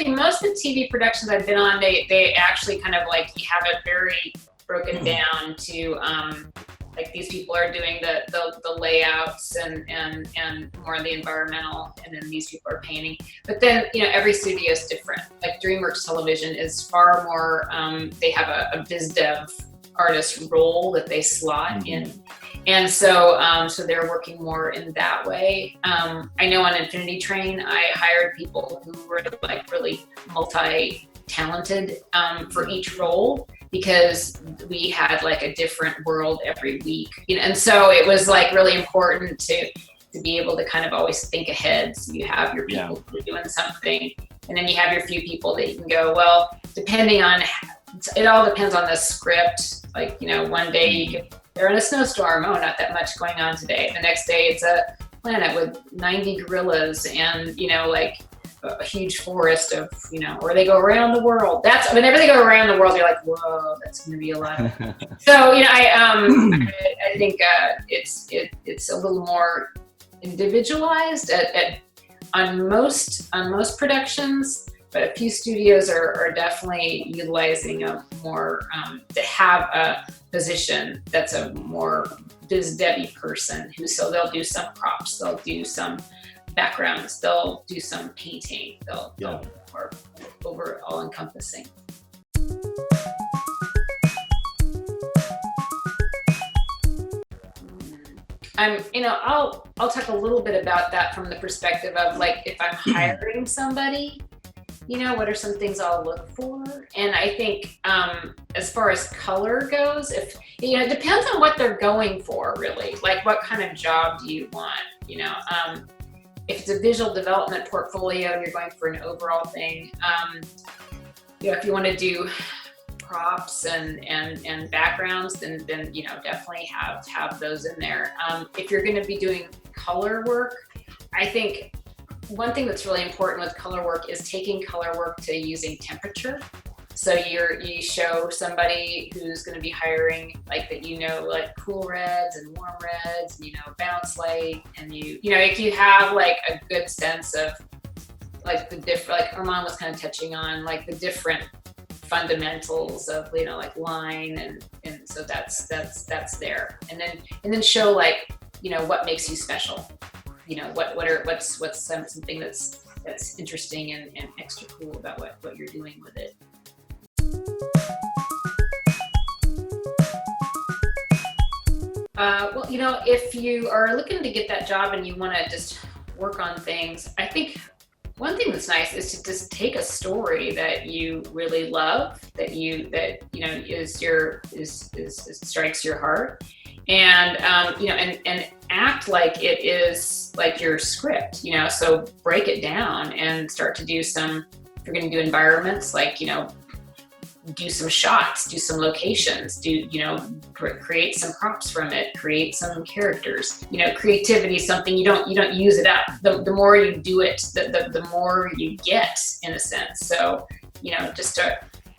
actually, most of the TV productions I've been on, they actually kind of like have it very broken down to like these people are doing the layouts and more of the environmental, and then these people are painting. But then, you know, every studio is different. Like DreamWorks Television is far more, they have a biz dev artist role that they slot in. And so, so they're working more in that way. I know on Infinity Train, I hired people who were like really multi-talented for each role, because we had like a different world every week, you know. And so it was like really important to be able to kind of always think ahead. So you have your people who are doing something, and then you have your few people that you can go, well, depending on, it all depends on the script. Like, you know, one day they're in a snowstorm, oh, not that much going on today. The next day it's a planet with 90 gorillas and, you know, like a huge forest of, you know, or they go around the world. Whenever they go around the world, you're like, whoa, that's going to be a lot. So, you know, I think it's a little more individualized on most productions, but a few studios are definitely utilizing a more to have a position that's a more biz devy person so they'll do some props, they'll do some backgrounds, they'll do some painting, they'll more over all encompassing. You know, I'll talk a little bit about that from the perspective of like, if I'm hiring somebody, you know, what are some things I'll look for? And I think as far as color goes, if, you know, it depends on what they're going for, really. Like, what kind of job do you want? You know, if it's a visual development portfolio and you're going for an overall thing, you know, if you want to do props and backgrounds, then you know, definitely have those in there. If you're going to be doing color work, I think one thing that's really important with color work is taking color work to using temperature. So you show somebody who's going to be hiring, like, that, you know, like cool reds and warm reds, and, you know, bounce light, and you know, if you have like a good sense of like the different, like Armand was kind of touching on, like the different fundamentals of, you know, like line, and so that's there, and then show, like, you know, what makes you special. You know, what's something that's interesting and extra cool about what you're doing with it. Well, you know, if you are looking to get that job and you want to just work on things, I think one thing that's nice is to just take a story that you really love, that you know strikes your heart, and you know, and act like it is like your script, you know. So break it down and start to do some, if you're going to do environments, like, you know, do some shots, do some locations, you know, create some props from it, create some characters. You know, creativity is something you don't use it up. The more you do it, the more you get, in a sense. So, you know, just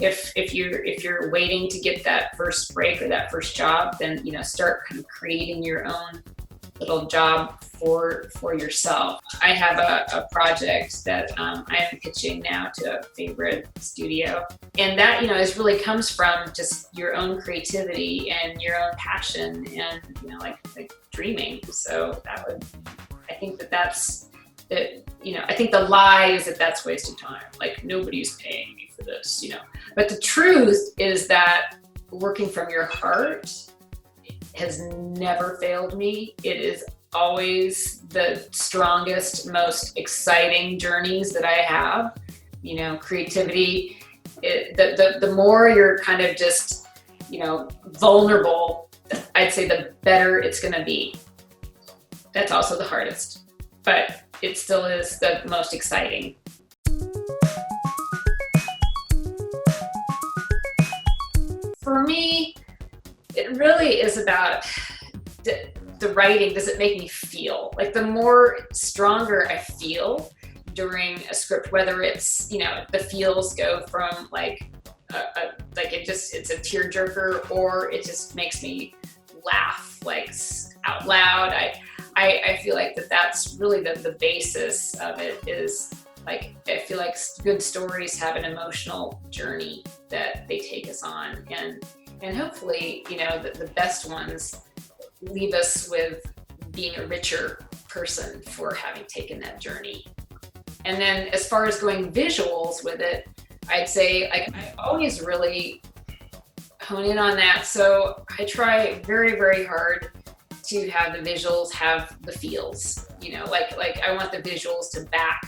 if you're waiting to get that first break or that first job, then, you know, start kind of creating your own little job for yourself. I have a project that I am pitching now to a favorite studio, and that, you know, really comes from just your own creativity and your own passion, and, you know, like dreaming. So I think that's it. You know, I think the lie is that that's wasted time. Like, nobody's paying me for this, you know. But the truth is that working from your heart has never failed me. It is always the strongest, most exciting journeys that I have. You know, creativity, the more you're kind of just, you know, vulnerable, I'd say the better it's gonna be. That's also the hardest, but it still is the most exciting. For me, it really is about the writing. Does it make me feel? Like, the more stronger I feel during a script, whether it's, you know, the feels go from like it's a tearjerker, or it just makes me laugh like out loud. I feel like that's really the basis of it, is Like, I feel like good stories have an emotional journey that they take us on, and hopefully, the best ones leave us with being a richer person for having taken that journey. And then as far as going visuals with it, I'd say I always really hone in on that. So I try very, very hard to have the visuals have the feels, like I want the visuals to back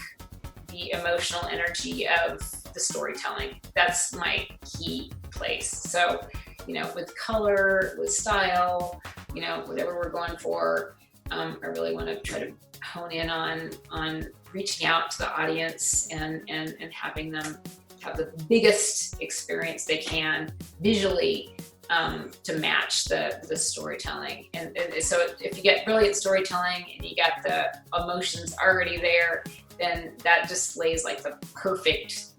the emotional energy of the storytelling. That's my key place. So, with color, with style, whatever we're going for, I really want to try to hone in on reaching out to the audience and having them have the biggest experience they can visually, to match the storytelling. And so if you get brilliant storytelling and you got the emotions already there, then that just lays like the perfect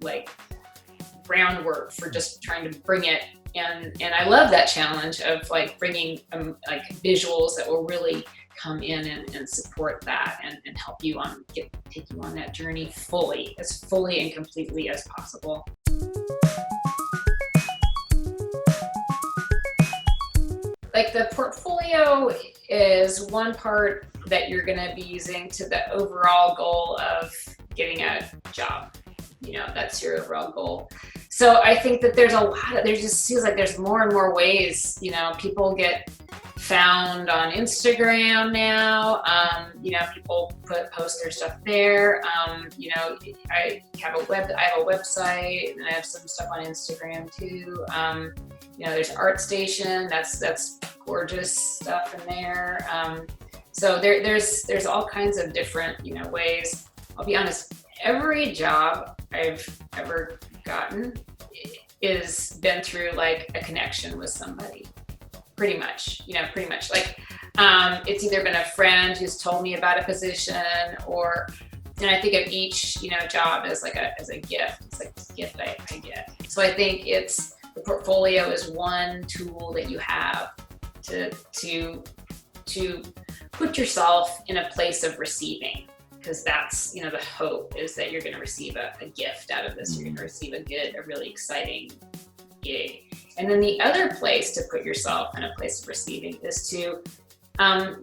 groundwork for just trying to bring it. And I love that challenge of bringing visuals that will really come in and support that and help you take you on that journey as fully and completely as possible. The portfolio is one part that you're going to be using to the overall goal of getting a job. That's your overall goal. So I think that there just seems like there's more and more ways, people get found on Instagram now. People post their stuff there. I have a website, and I have some stuff on Instagram too. There's ArtStation. That's gorgeous stuff in there. So there's all kinds of different ways. I'll be honest. Every job I've ever gotten is been through a connection with somebody. Pretty much. It's either been a friend who's told me about a position, and I think of each job as a gift. It's like this gift I get. So I think the portfolio is one tool that you have to put yourself in a place of receiving, because that's the hope is that you're going to receive a gift out of this. You're going to receive a really exciting gig. And then the other place to put yourself in a place of receiving is to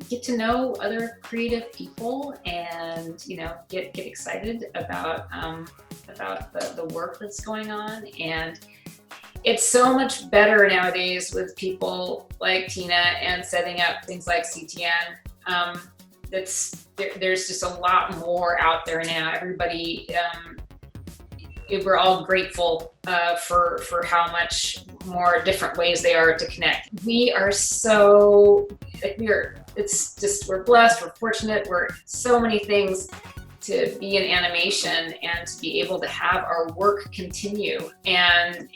get to know other creative people and get excited about the work that's going on. And it's so much better nowadays with people like Tina and setting up things like CTN. There's just a lot more out there now. Everybody, we're all grateful for how much more different ways they are to connect. We are so we're blessed, we're fortunate, we're so many things to be in animation and to be able to have our work continue and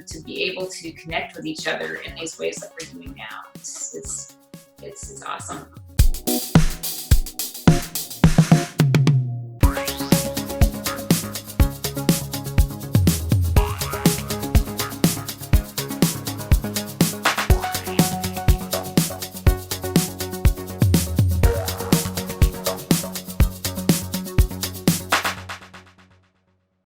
to be able to connect with each other in these ways that we're doing now. It's awesome.